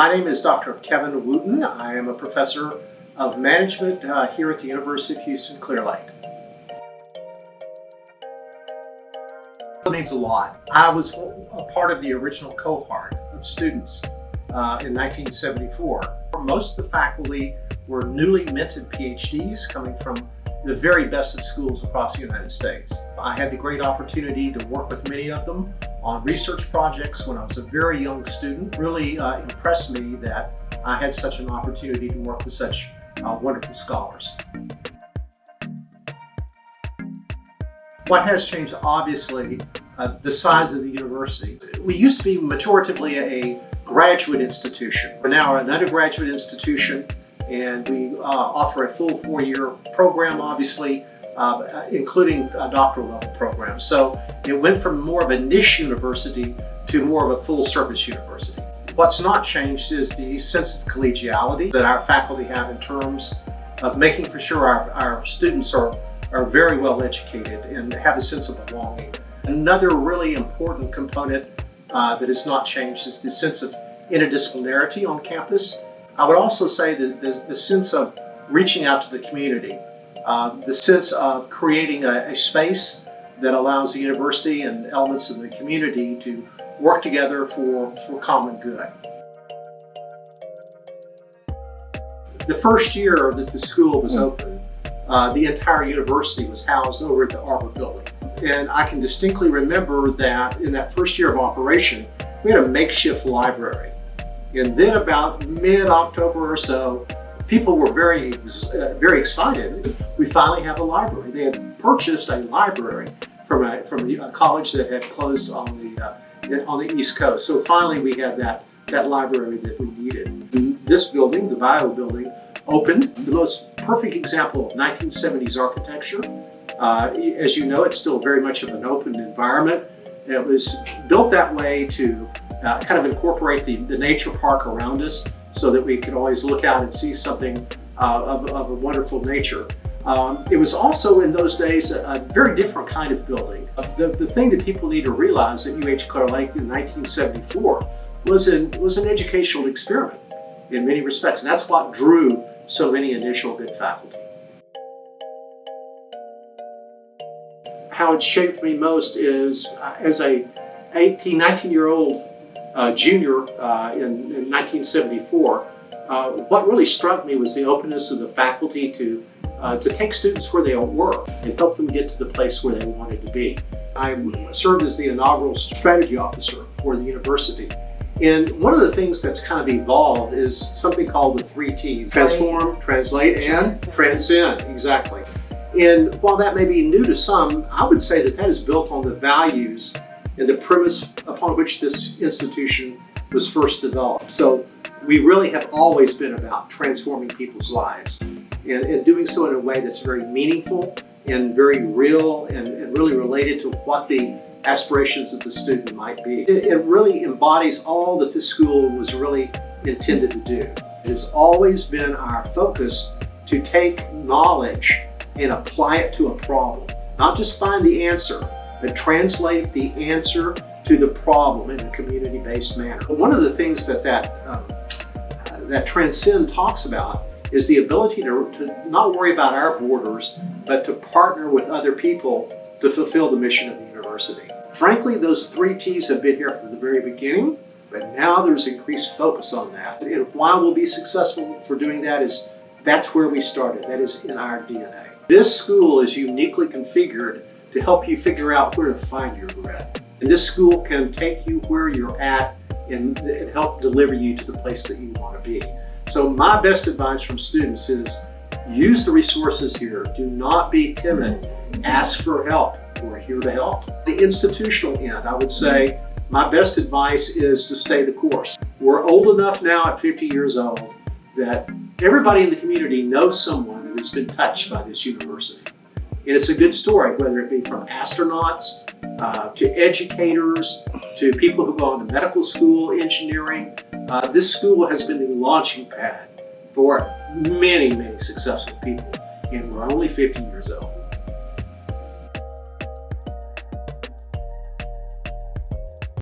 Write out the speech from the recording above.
My name is Dr. Kevin Wooten. I am a professor of management here at the University of Houston, Clear Lake. It means a lot. I was a part of the original cohort of students in 1974. Most of the faculty were newly minted PhDs coming from the very best of schools across the United States. I had the great opportunity to work with many of them on research projects when I was a very young student. Really impressed me that I had such an opportunity to work with such wonderful scholars. What has changed, obviously, the size of the university. We used to be majoritively a graduate institution. We're now an undergraduate institution, and we offer a full 4-year program, obviously, including a doctoral level program. So it went from more of a niche university to more of a full service university. What's not changed is the sense of collegiality that our faculty have in terms of making for sure our students are very well educated and have a sense of belonging. Another really important component that has not changed is the sense of interdisciplinarity on campus. I would also say that the sense of reaching out to the community, the sense of creating a space that allows the university and elements of the community to work together for common good. The first year that the school was open, the entire university was housed over at the Arbor building. And I can distinctly remember that in that first year of operation, we had a makeshift library. And then about mid-October or so, people were very excited. We finally have a library. They had purchased a library from a college that had closed on the East Coast. So finally we had that library that we needed. This building, the Bio building, opened. The most perfect example of 1970s architecture. As you know, it's still very much of an open environment. It was built that way to kind of incorporate the nature park around us so that we could always look out and see something of a wonderful nature. It was also in those days a very different kind of building. The thing that people need to realize at UH Clear Lake in 1974 was an educational experiment in many respects. And that's what drew so many initial good faculty. How it shaped me most is as a 19-year-old junior in 1974, what really struck me was the openness of the faculty to take students where they were and help them get to the place where they wanted to be. I served as the inaugural strategy officer for the university. And one of the things that's kind of evolved is something called the 3 T's. Transform, translate, and transcend. Exactly. And while that may be new to some, I would say that is built on the values and the premise upon which this institution was first developed. So we really have always been about transforming people's lives and doing so in a way that's very meaningful and very real and really related to what the aspirations of the student might be. It really embodies all that this school was really intended to do. It has always been our focus to take knowledge and apply it to a problem. Not just find the answer, but translate the answer to the problem in a community-based manner. One of the things that Transcend talks about is the ability to not worry about our borders, but to partner with other people to fulfill the mission of the university. Frankly, those 3 T's have been here from the very beginning, but now there's increased focus on that. And why we'll be successful for doing that is that's where we started. That is in our DNA. This school is uniquely configured to help you figure out where to find your grit. And this school can take you where you're at and help deliver you to the place that you want to be. So my best advice from students is use the resources here. Do not be timid. Ask for help. We're here to help. The institutional end, I would say my best advice is to stay the course. We're old enough now at 50 years old that everybody in the community knows someone that has been touched by this university. And it's a good story, whether it be from astronauts, to educators, to people who go on to medical school, engineering. This school has been the launching pad for many, many successful people, and we're only 50 years old.